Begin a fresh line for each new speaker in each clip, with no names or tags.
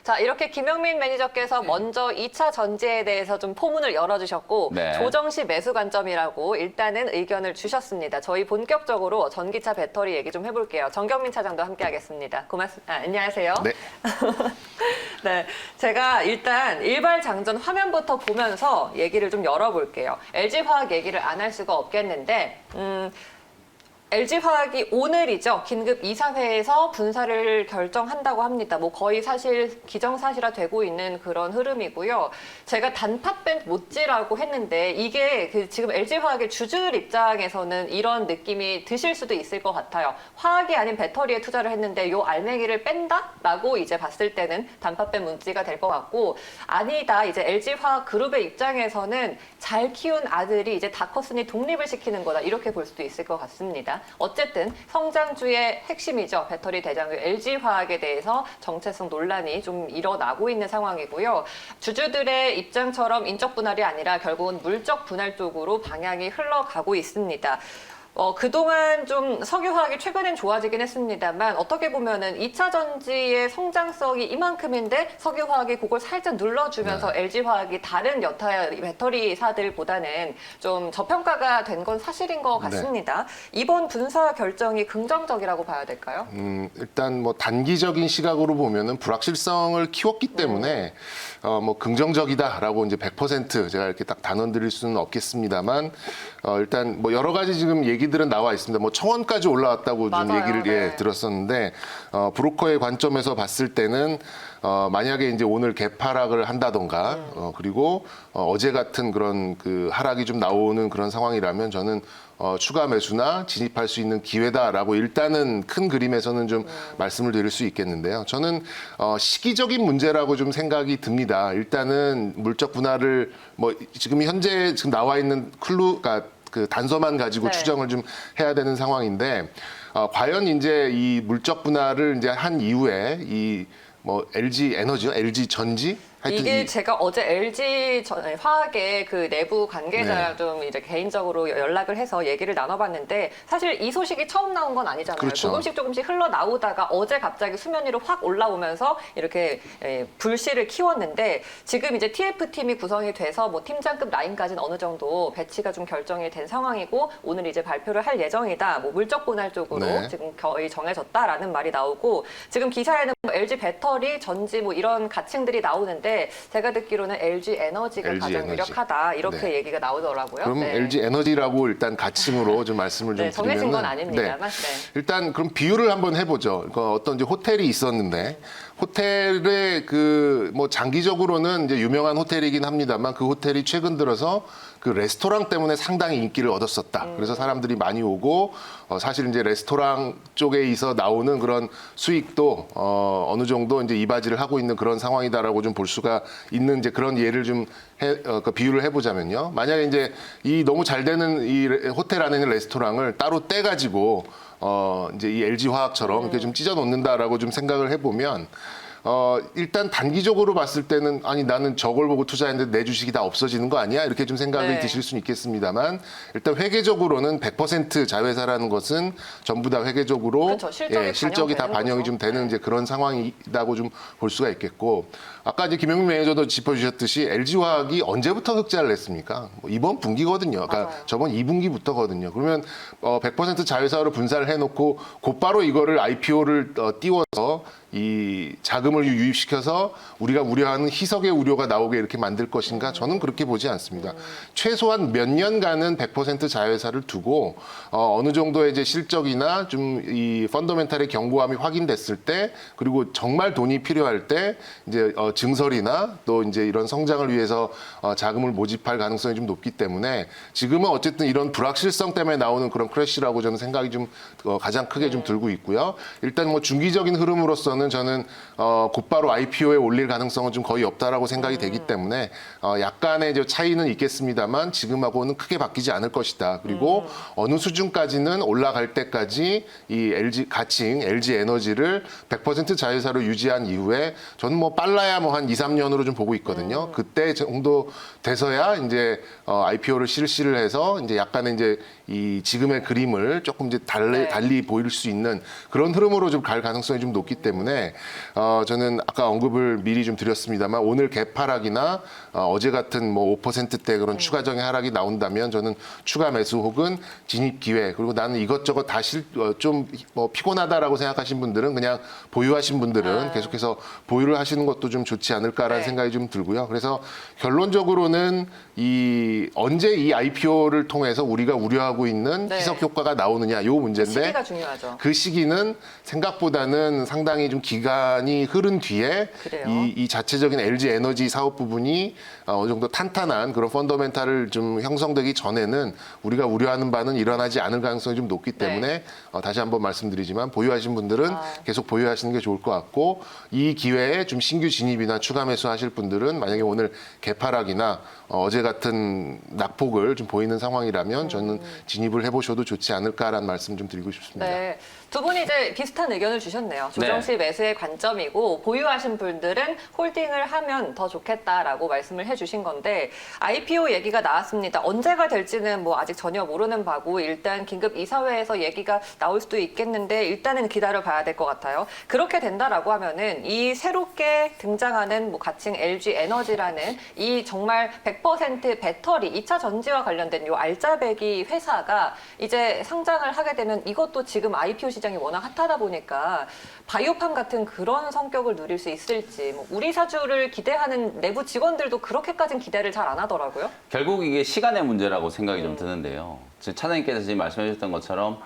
자, 이렇게 김영민 매니저께서 먼저 2차 전지에 대해서 좀 포문을 열어주셨고
네.
조정시 매수 관점이라고 일단은 의견을 주셨습니다. 저희 본격적으로 전기차 배터리 얘기 좀 해볼게요. 정경민 차장도 함께하겠습니다. 고맙습니다. 안녕하세요.
네.
네, 제가 일단 일발장전 화면부터 보면서 얘기를 좀 열어볼게요. LG화학 얘기를 안 할 수가 없겠는데 LG화학이 오늘이죠. 긴급 이사회에서 분사를 결정한다고 합니다. 뭐 거의 사실 기정사실화 되고 있는 그런 흐름이고요. 제가 단팥밴 못지라고 했는데 이게 지금 LG화학의 주주들 입장에서는 이런 느낌이 드실 수도 있을 것 같아요. 화학이 아닌 배터리에 투자를 했는데 요 알맹이를 뺀다라고 이제 봤을 때는 단팥밴 못지가 될 것 같고, 아니다, 이제 LG화학 그룹의 입장에서는 잘 키운 아들이 이제 다 컸으니 독립을 시키는 거다, 이렇게 볼 수도 있을 것 같습니다. 어쨌든 성장주의 핵심이죠. 배터리 대장주 LG화학에 대해서 정체성 논란이 좀 일어나고 있는 상황이고요. 주주들의 입장처럼 인적 분할이 아니라 결국은 물적 분할 쪽으로 방향이 흘러가고 있습니다. 그동안 좀 석유화학이 최근엔 좋아지긴 했습니다만 어떻게 보면은 2차 전지의 성장성이 이만큼인데 석유화학이 그걸 살짝 눌러주면서 LG화학이 다른 여타 배터리사들보다는 좀 저평가가 된 건 사실인 것 같습니다. 이번 분사 결정이 긍정적이라고 봐야 될까요?
일단 뭐 단기적인 시각으로 보면은 불확실성을 키웠기 때문에 뭐 긍정적이다라고 이제 100% 제가 이렇게 딱 단언 드릴 수는 없겠습니다만 일단 뭐 여러 가지 지금 얘기들은 나와 있습니다. 뭐 청원까지 올라왔다고 좀
맞아요.
얘기를
네.
들었었는데 브로커의 관점에서 봤을 때는 만약에 이제 오늘 개파락을 한다던가 그리고 어제 같은 그런 그 하락이 좀 나오는 그런 상황이라면 저는 추가 매수나 진입할 수 있는 기회다라고 일단은 큰 그림에서는 좀 말씀을 드릴 수 있겠는데요. 저는 시기적인 문제라고 좀 생각이 듭니다. 일단은 물적 분할을 뭐 지금 현재 지금 나와 있는 그러니까 그 단서만 가지고
네.
추정을 좀 해야 되는 상황인데 과연 이제 이 물적 분할을 이제 한 이후에 이 뭐 LG 에너지요, LG 전지 하여튼
이게 제가 어제 LG 화학의 그 내부 관계자
네.
좀 이제 개인적으로 연락을 해서 얘기를 나눠봤는데 사실 이 소식이 처음 나온 건 아니잖아요.
그렇죠.
조금씩 흘러나오다가 어제 갑자기 수면 위로 확 올라오면서 이렇게 불씨를 키웠는데 지금 이제 TF팀이 구성이 돼서 뭐 팀장급 라인까지는 어느 정도 배치가 좀 결정이 된 상황이고 오늘 이제 발표를 할 예정이다. 뭐 물적 분할 쪽으로
네.
지금 거의 정해졌다라는 말이 나오고 지금 기사에는 뭐 LG 배터리, 전지 뭐 이런 가칭들이 나오는데 제가 듣기로는 LG 에너지가
LG
가장
에너지.
유력하다 이렇게
네.
얘기가 나오더라고요.
그럼 LG 에너지라고 일단 가칭으로 좀 말씀을 좀
네, 정해진
드리면은
건 아닙니다만. 네.
일단 그럼 비유를 한번 해보죠. 어떤 이제 호텔이 있었는데 호텔의 그 뭐 장기적으로는 이제 유명한 호텔이긴 합니다만 그 호텔이 최근 들어서 그 레스토랑 때문에 상당히 인기를 얻었었다. 그래서 사람들이 많이 오고 사실 이제 레스토랑 쪽에 있어 나오는 그런 수익도 어느 정도 이제 이바지를 하고 있는 그런 상황이다라고 좀 볼 수가 있는 이제 그런 예를 좀 그 비유를 해보자면요. 만약에 이제 이 너무 잘 되는 이 호텔 안에 있는 레스토랑을 따로 떼가지고 이제 이 LG 화학처럼 이렇게 좀 찢어 놓는다라고 좀 생각을 해보면. 일단 단기적으로 봤을 때는 아니 나는 저걸 보고 투자했는데 내 주식이 다 없어지는 거 아니야? 이렇게 좀 생각이
네.
드실 수는 있겠습니다만 일단 회계적으로는 100% 자회사라는 것은 전부 다 회계적으로
그렇죠.
실적이 다
반영되는
반영이
거죠.
좀 되는
네.
이제 그런 상황이라고 좀 볼 수가 있겠고 아까 이제 김영민 매니저도 짚어주셨듯이 LG화학이 언제부터 흑자를 냈습니까? 뭐 이번 분기거든요. 그러니까
맞아요.
저번 2분기부터거든요. 그러면 100% 자회사로 분사를 해놓고 곧바로 이거를 IPO를 띄워서 이 자금을 유입시켜서 우리가 우려하는 희석의 우려가 나오게 이렇게 만들 것인가? 저는 그렇게 보지 않습니다. 최소한 몇 년간은 100% 자회사를 두고 어느 정도의 이제 실적이나 좀 이 펀더멘탈의 견고함이 확인됐을 때 그리고 정말 돈이 필요할 때 이제 증설이나 또 이제 이런 성장을 위해서 자금을 모집할 가능성이 좀 높기 때문에 지금은 어쨌든 이런 불확실성 때문에 나오는 그런 크래시라고 저는 생각이 좀 가장 크게 좀 들고 있고요. 일단 뭐 중기적인 흐름으로서는 저는 곧바로 IPO에 올릴 가능성은 좀 거의 없다라고 생각이 되기 때문에 약간의 이제 차이는 있겠습니다만 지금하고는 크게 바뀌지 않을 것이다. 그리고 어느 수준까지는 올라갈 때까지 이 LG 가칭 LG 에너지를 100% 자회사로 유지한 이후에 저는 뭐 빨라야 뭐 한 2, 3년으로 좀 보고 있거든요. 그때 정도 돼서야 이제 IPO를 실시를 해서 이제 약간의 이제 이 지금의 그림을 조금 이제
네.
달리 보일 수 있는 그런 흐름으로 좀 갈 가능성이 좀 높기 때문에 저는 아까 언급을 미리 좀 드렸습니다만 오늘 개파락이나 어제 같은 뭐 5%대 그런 추가적인 하락이 나온다면 저는 추가 매수 혹은 진입 기회 그리고 나는 이것저것 다시 좀 뭐 피곤하다라고 생각하신 분들은 그냥 보유하신 분들은 계속해서 보유를 하시는 것도 좀 좋지 않을까라는
네.
생각이 좀 들고요. 그래서 결론적으로는 언제 이 IPO를 통해서 우리가 우려하고 있는
네.
희석 효과가 나오느냐 요 문제인데
시기가 중요하죠.
그 시기는 생각보다는 상당히 좀 기간이 흐른 뒤에
그래요.
이 자체적인 LG 에너지 사업 부분이 어느 정도 탄탄한 그런 펀더멘탈을 좀 형성되기 전에는 우리가 우려하는 바는 일어나지 않을 가능성이 좀 높기 때문에 다시 한번 말씀드리지만 보유하신 분들은 계속 보유하시는 게 좋을 것 같고 이 기회에 좀 신규 진입이나 추가 매수하실 분들은 만약에 오늘 개파락이나 어제 같은 낙폭을 좀 보이는 상황이라면 저는 진입을 해보셔도 좋지 않을까라는 말씀 좀 드리고 싶습니다.
네. 두 분이 이제 비슷한 의견을 주셨네요. 조정식 매수의 관점이고 보유하신 분들은 홀딩을 하면 더 좋겠다라고 말씀을 해주신 건데 IPO 얘기가 나왔습니다. 언제가 될지는 뭐 아직 전혀 모르는 바고 일단 긴급 이사회에서 얘기가 나올 수도 있겠는데 일단은 기다려봐야 될 것 같아요. 그렇게 된다라고 하면은 이 새롭게 등장하는 뭐 가칭 LG 에너지라는 이 정말 100% 배터리 2차 전지와 관련된 요 알짜배기 회사가 이제 상장을 하게 되면 이것도 지금 IPO 시장이 워낙 핫하다 보니까 바이오팜 같은 그런 성격을 누릴 수 있을지 뭐 우리 사주를 기대하는 내부 직원들도 그렇게까지는 기대를 잘 안 하더라고요.
결국 이게 시간의 문제라고 생각이 좀 드는데요. 지금 차장님께서 지금 말씀해 주셨던 것처럼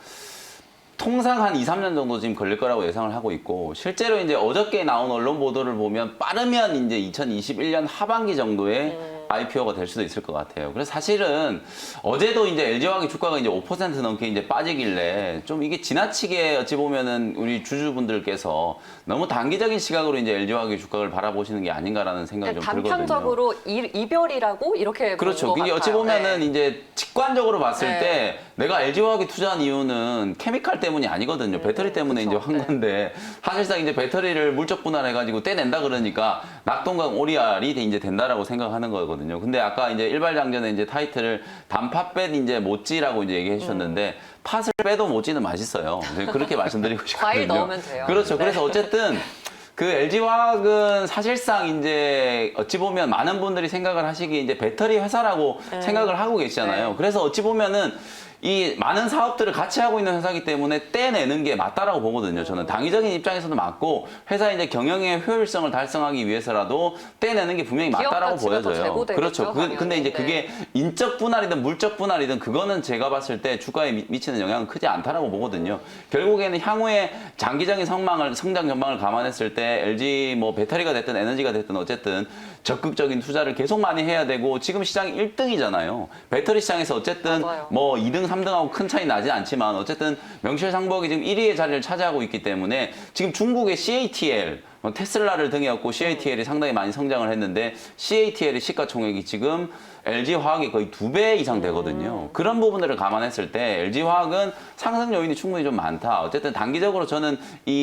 통상 한 2, 3년 정도 지금 걸릴 거라고 예상을 하고 있고 실제로 이제 어저께 나온 언론 보도를 보면 빠르면 이제 2021년 하반기 정도에 IPO가 될 수도 있을 것 같아요. 그래서 사실은 어제도 이제 LG화학의 주가가 이제 5% 넘게 이제 빠지길래 좀 이게 지나치게 어찌 보면은 우리 주주분들께서 너무 단기적인 시각으로 이제 LG화학의 주가를 바라보시는 게 아닌가라는 생각이 좀 들거든요.
단편적으로 이별이라고 이렇게
그렇죠.
보는
이게
것
어찌
같아요.
보면은
네.
이제 직관적으로 봤을
네.
때 내가 LG화학에 투자한 이유는 케미칼 때문이 아니거든요. 배터리 때문에
그쵸.
이제 한
네.
건데 사실상 이제 배터리를 물적 분할해가지고 떼낸다 그러니까 낙동강 오리알이 이제 된다라고 생각하는 거거든요. 근데 아까 이제 일발장전에 이제 타이틀을 단팥 이제 모찌라고 이제 얘기해 주셨는데 팥을 빼도 모찌는 맛있어요. 그렇게 말씀드리고 싶거든요.
과일 넣으면 돼요.
그렇죠.
네.
그래서 어쨌든 그 LG화학은 사실상 이제 어찌 보면 많은 분들이 생각을 하시기에 이제 배터리 회사라고 생각을 하고 계시잖아요.
네.
그래서 어찌 보면은 이 많은 사업들을 같이 하고 있는 회사이기 때문에 떼내는 게 맞다라고 보거든요. 저는 당위적인 입장에서도 맞고 회사의 이제 경영의 효율성을 달성하기 위해서라도 떼내는 게 분명히
기업
맞다라고
가치가 더
보여져요.
제고되겠죠,
그렇죠. 근데
당연히.
이제
네.
그게 인적 분할이든 물적 분할이든 그거는 제가 봤을 때 주가에 미치는 영향은 크지 않다라고 보거든요. 결국에는 향후에 장기적인 성장 전망을 감안했을 때 LG 뭐 배터리가 됐든 에너지가 됐든 어쨌든 적극적인 투자를 계속 많이 해야 되고 지금 시장이 1등이잖아요. 배터리 시장에서 어쨌든
맞아요.
뭐 2등, 3등하고 큰 차이 나지 않지만 어쨌든 명실상부하게 지금 1위의 자리를 차지하고 있기 때문에 지금 중국의 CATL 테슬라를 등에 업고 CATL이 상당히 많이 성장을 했는데 CATL의 시가총액이 지금 LG화학이 거의 2배 이상 되거든요. 그런 부분들을 감안했을 때 LG화학은 상승 요인이 충분히 좀 많다. 어쨌든 단기적으로 저는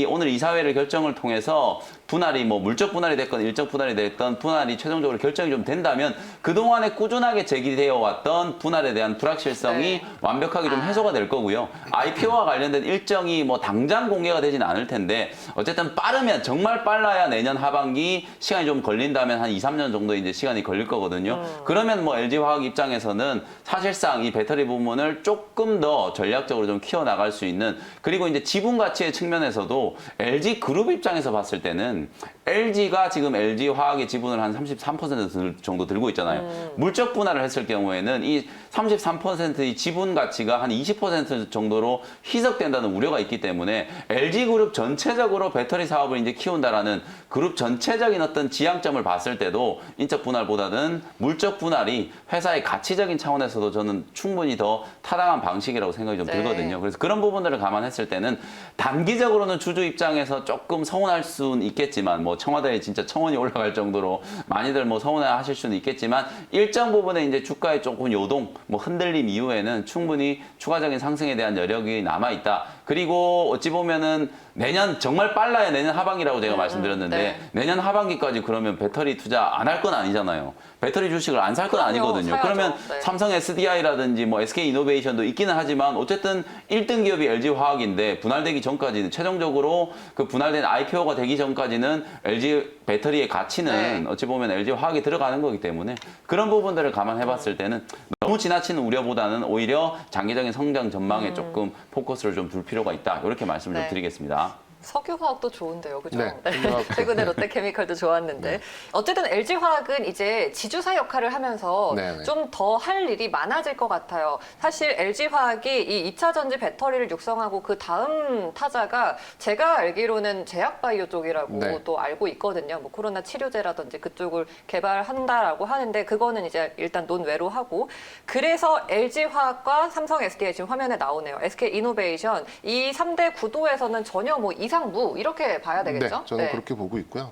오늘 이사회를 결정을 통해서 분할이 뭐 물적 분할이 됐건 일적 분할이 됐건 분할이 최종적으로 결정이 좀 된다면 그동안에 꾸준하게 제기되어 왔던 분할에 대한 불확실성이 완벽하게 좀 해소가 될 거고요. IPO와 관련된 일정이 뭐 당장 공개가 되지는 않을 텐데 어쨌든 빠르면 정말 빨라야 내년 하반기 시간이 좀 걸린다면 한 2, 3년 정도 이제 시간이 걸릴 거거든요. 그러면 뭐 LG화학 입장에서는 사실상 이 배터리 부문을 조금 더 전략적으로 좀 키워나갈 수 있는 그리고 이제 지분 가치의 측면에서도 LG 그룹 입장에서 봤을 때는 LG가 지금 LG화학의 지분을 한 33% 정도 들고 있잖아요. 물적 분할을 했을 경우에는 이 33%의 지분 가치가 한 20% 정도로 희석된다는 우려가 있기 때문에 LG그룹 전체적으로 배터리 사업을 이제 키운다라는 그룹 전체적인 어떤 지향점을 봤을 때도 인적 분할보다는 물적 분할이 회사의 가치적인 차원에서도 저는 충분히 더 타당한 방식이라고 생각이 좀
네.
들거든요. 그래서 그런 부분들을 감안했을 때는 단기적으로는 주주 입장에서 조금 서운할 수는 있겠지만 뭐 청와대에 진짜 청원이 올라갈 정도로 많이들 뭐 서운해 하실 수는 있겠지만 일정 부분에 이제 주가의 조금 요동, 뭐 흔들림 이후에는 충분히 추가적인 상승에 대한 여력이 남아 있다. 그리고 어찌 보면은 내년 정말 빨라야 내년 하반기라고 제가 말씀드렸는데
네.
내년 하반기까지 그러면 배터리 투자 안 할 건 아니잖아요. 배터리 주식을 안 살 건
그럼요,
아니거든요.
사야죠.
그러면
네.
삼성 SDI라든지 뭐 SK 이노베이션도 있기는 하지만 어쨌든 1등 기업이 LG 화학인데 분할되기 전까지는 최종적으로 그 분할된 IPO가 되기 전까지는 LG 배터리의 가치는
네.
어찌 보면 LG 화학이 들어가는 거기 때문에 그런 부분들을 감안해 봤을 때는 너무 지나치는 우려보다는 오히려 장기적인 성장 전망에 조금 포커스를 좀 둘 필요가 있다. 이렇게 말씀을
네.
좀 드리겠습니다.
석유화학도 좋은데요, 그죠?
네, 석유화학.
최근에 롯데케미칼도 좋았는데 어쨌든 LG화학은 이제 지주사 역할을 하면서
네, 네.
좀 더 할 일이 많아질 것 같아요. 사실 LG화학이 이 2차 전지 배터리를 육성하고 그 다음 타자가 제가 알기로는 제약바이오 쪽이라고
네.
또 알고 있거든요. 뭐 코로나 치료제라든지 그쪽을 개발한다라고 하는데 그거는 이제 일단 논외로 하고 그래서 LG화학과 삼성 SDI 지금 화면에 나오네요. SK 이노베이션 이 3대 구도에서는 전혀 뭐 이상무 이렇게 봐야 되겠죠?
네, 저는 그렇게 보고 있고요.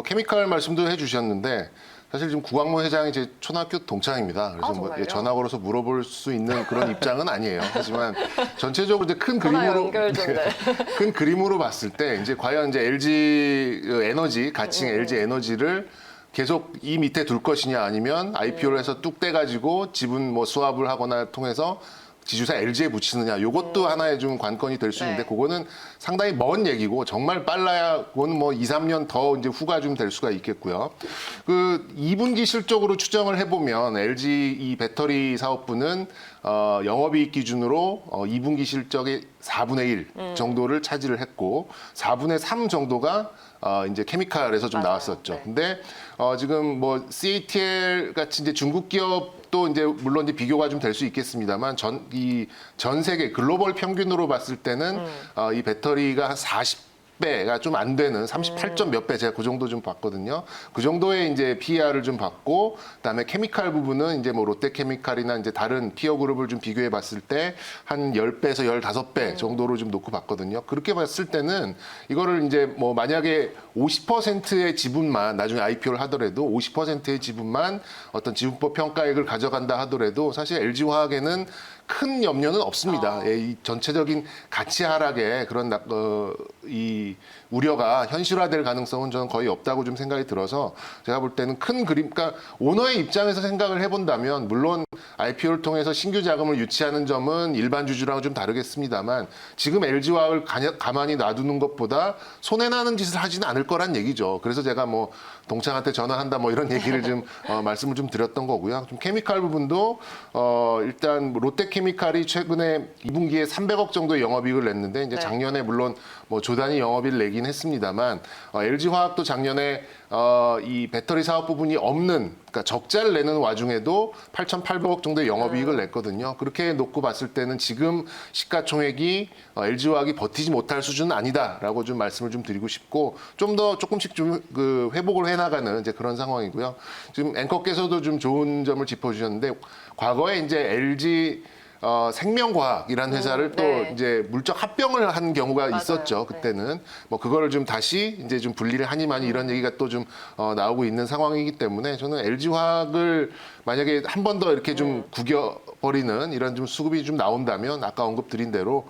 케미칼 말씀도 해주셨는데 사실 지금 구광모 회장이 제 초등학교 동창입니다. 그래서
아,
뭐
정말요?
전화 걸어서 물어볼 수 있는 그런 입장은 아니에요. 하지만 전체적으로 이제 큰
전화
그림으로
연결 좀, 네.
큰 그림으로 봤을 때 이제 과연 이제 LG 에너지 가칭 LG 에너지를 계속 이 밑에 둘 것이냐 아니면 IPO를 해서 뚝 떼가지고 지분 뭐 수합을 하거나 통해서 지주사 LG에 붙이느냐 요것도 하나의 좀 관건이 될 수 있는데
네.
그거는 상당히 먼 얘기고 정말 빨라야 그건 뭐 2, 3년 더 이제 후가 좀 될 수가 있겠고요. 그 2분기 실적으로 추정을 해보면 LG 이 배터리 사업부는 영업이익 기준으로 2분기 실적의 4분의 1 정도를 차지를 했고 4분의 3 정도가 이제 케미칼에서 좀
맞아요.
나왔었죠.
네.
근데 지금 뭐 CATL 같이 이제 중국 기업도 이제 물론 이제 비교가 좀 될 수 있겠습니다만 전 세계 글로벌 평균으로 봤을 때는 이 배터리가 한 40배가 좀 안 되는 38점 몇 배 제가 그 정도 좀 봤거든요. 그 정도의 이제 PER을 좀 봤고 그다음에 케미칼 부분은 이제 뭐 롯데케미칼이나 이제 다른 피어 그룹을 좀 비교해 봤을 때 한 10배에서 15배 정도로 좀 놓고 봤거든요. 그렇게 봤을 때는 이거를 이제 뭐 만약에 50%의 지분만 나중에 IPO를 하더라도 50%의 지분만 어떤 지분법 평가액을 가져간다 하더라도 사실 LG화학에는 큰 염려는 없습니다. 예, 이 전체적인 가치 하락에 그런 이 우려가 현실화될 가능성은 저는 거의 없다고 좀 생각이 들어서 제가 볼 때는 큰 그림, 그러니까 오너의 입장에서 생각을 해본다면 물론 IPO를 통해서 신규 자금을 유치하는 점은 일반 주주랑은 좀 다르겠습니다만 지금 LG화학을 가만히 놔두는 것보다 손해나는 짓을 하지는 않을 거란 얘기죠. 그래서 제가 뭐 동창한테 전화한다 뭐 이런 얘기를 좀 말씀을 좀 드렸던 거고요. 좀 케미칼 부분도 일단 롯데케미칼이 최근에 2분기에 300억 정도의 영업이익을 냈는데 이제
네.
작년에 물론 뭐 조단위 영업이익을 내긴 했습니다만 LG화학도 작년에 이 배터리 사업 부분이 없는 그러니까 적자를 내는 와중에도 8,800억 정도의 영업이익을 냈거든요. 그렇게 놓고 봤을 때는 지금 시가총액이 LG화학이 버티지 못할 수준은 아니다라고 좀 말씀을 좀 드리고 싶고 좀 더 조금씩 좀 그 회복을 해나가는 이제 그런 상황이고요. 지금 앵커께서도 좀 좋은 점을 짚어주셨는데 과거에 이제 LG 생명과학이라는 회사를 또
네.
이제 물적 합병을 한 경우가
맞아요.
있었죠. 그때는 뭐 그거를 좀 다시 이제 좀 분리를 하니 많이 이런 얘기가 또 좀 나오고 있는 상황이기 때문에 저는 LG화학을 만약에 한 번 더 이렇게 좀 구겨버리는 이런 좀 수급이 좀 나온다면 아까 언급드린 대로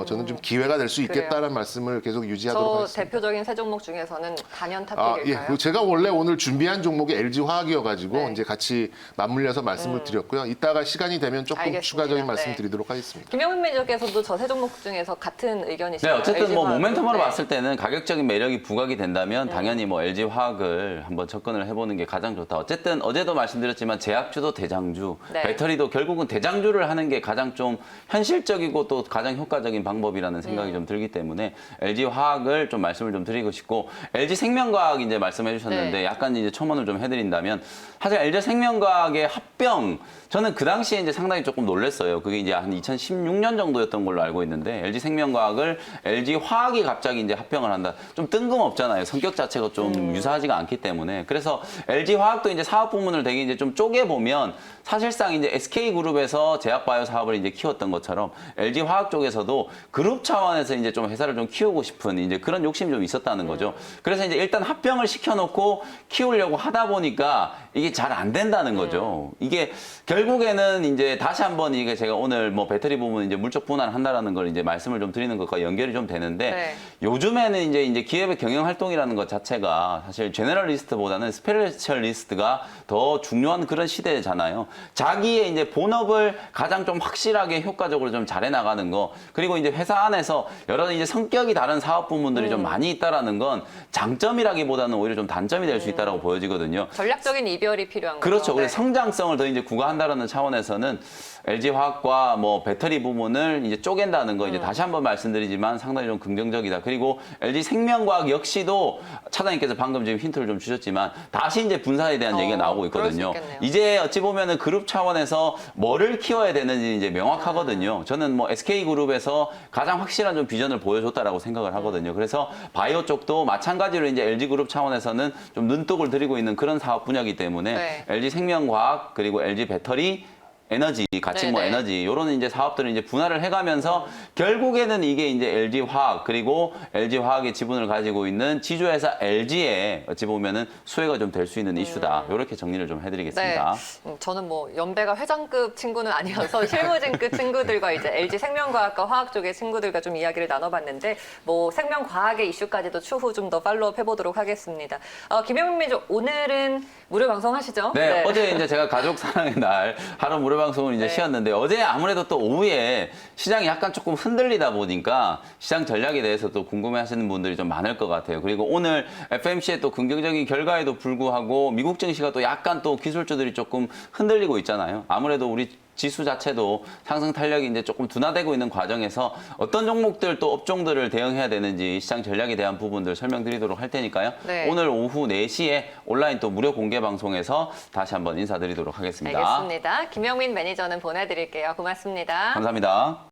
저는 좀 기회가 될 수 있겠다는 말씀을 계속 유지하도록
저
하겠습니다.
대표적인 세 종목 중에서는 단연
예.
탑픽일까요?
그 제가 원래 오늘 준비한 종목이 LG화학이어가지고
네.
이제 같이 맞물려서 말씀을 드렸고요. 이따가 시간이 되면 조금
알겠습니다.
추가적인
네.
말씀 드리도록 하겠습니다.
김영민 매니저께서도 저 세 종목 중에서 같은
네,
의견이시죠?
어쨌든 뭐
LG화학은?
모멘텀으로
네.
봤을 때는 가격적인 매력이 부각이 된다면 당연히 뭐 LG 화학을 한번 접근을 해보는 게 가장 좋다. 어쨌든 어제도 말씀드렸지만 제약주도 대장주,
네.
배터리도 결국은 대장주를 하는 게 가장 좀 현실적이고 또 가장 효과적인 방법이라는 생각이 좀 들기 때문에 LG 화학을 좀 말씀을 좀 드리고 싶고 LG 생명과학 이제 말씀해 주셨는데
네.
약간 이제 첨언을 좀 해드린다면 사실 LG 생명과학의 합병 저는 그 당시에 이제 상당히 조금 놀랐어요. 그게 이제 한 2016년 정도였던 걸로 알고 있는데 LG 생명과학을 LG 화학이 갑자기 이제 합병을 한다. 좀 뜬금없잖아요. 성격 자체가 좀 유사하지가 않기 때문에. 그래서 LG 화학도 이제 사업 부문을 되게 이제 좀 쪼개 보면 사실상 이제 SK 그룹에서 제약바이오 사업을 이제 키웠던 것처럼 LG 화학 쪽에서도 그룹 차원에서 이제 좀 회사를 좀 키우고 싶은 이제 그런 욕심이 좀 있었다는 거죠. 그래서 이제 일단 합병을 시켜놓고 키우려고 하다 보니까 이게 잘 안 된다는 거죠. 이게 결국에는 이제 다시 한번 이게 제가 오늘 뭐 배터리 부분 이제 물적 분할을 한다라는 걸 이제 말씀을 좀 드리는 것과 연결이 좀 되는데
네.
요즘에는 이제 기업의 경영 활동이라는 것 자체가 사실 제너럴리스트보다는 스페셜리스트가 더 중요한 그런 시대잖아요. 자기의 이제 본업을 가장 좀 확실하게 효과적으로 좀 잘해 나가는 거, 그리고 이제 회사 안에서 여러 이제 성격이 다른 사업 부문들이 좀 많이 있다라는 건 장점이라기보다는 오히려 좀 단점이 될 수 있다라고 보여지거든요.
전략적인 이별이 필요한 거죠.
그렇죠.
네.
그래서 성장성을 더 이제 구가한다라는 차원에서는 LG화학과 뭐 배터리 부문을 이제 쪼갠다는 거 이제 다시 한번 말씀드리지만 상당히 좀 긍정적이다. 그리고 LG생명과학 역시도 차장님께서 방금 지금 힌트를 좀 주셨지만 다시 이제 분사에 대한 얘기가 나오고
그럴 수
있거든요.
있겠네요.
이제 어찌 보면은 그룹 차원에서 뭐를 키워야 되는지 이제 명확하거든요. 저는 뭐 SK그룹에서 가장 확실한 좀 비전을 보여줬다라고 생각을 하거든요. 그래서 바이오 쪽도 마찬가지로 이제 LG그룹 차원에서는 좀 눈독을 들이고 있는 그런 사업 분야이기 때문에
네.
LG생명과학 그리고 LG배터리 에너지, 같이 뭐
네네.
에너지 이런 이제 사업들을 이제 분할을 해가면서 결국에는 이게 이제 LG화학 그리고 LG화학의 지분을 가지고 있는 지주회사 LG에 어찌 보면은 수혜가 좀 될 수 있는 이슈다. 이렇게 정리를 좀 해드리겠습니다.
저는 뭐 연배가 회장급 친구는 아니어서 실무진급 친구들과 이제 LG 생명과학과 화학 쪽의 친구들과 좀 이야기를 나눠봤는데 뭐 생명과학의 이슈까지도 추후 좀 더 팔로우업 해보도록 하겠습니다. 김영민 매니저 오늘은 무료 방송 하시죠?
네, 어제 이제 제가 가족 사랑의 날 하루 무료 방송을 이제
네.
쉬었는데 어제 아무래도 또 오후에 시장이 약간 조금 흔들리다 보니까 시장 전략에 대해서 또 궁금해하시는 분들이 좀 많을 것 같아요. 그리고 오늘 FMC의 또 긍정적인 결과에도 불구하고 미국 증시가 또 약간 또 기술주들이 조금 흔들리고 있잖아요. 아무래도 우리 지수 자체도 상승 탄력이 이제 조금 둔화되고 있는 과정에서 어떤 종목들 또 업종들을 대응해야 되는지 시장 전략에 대한 부분들 설명드리도록 할 테니까요.
네.
오늘 오후 4시에 온라인 또 무료 공개 방송에서 다시 한번 인사드리도록 하겠습니다.
알겠습니다. 김영민 매니저는 보내드릴게요. 고맙습니다.
감사합니다.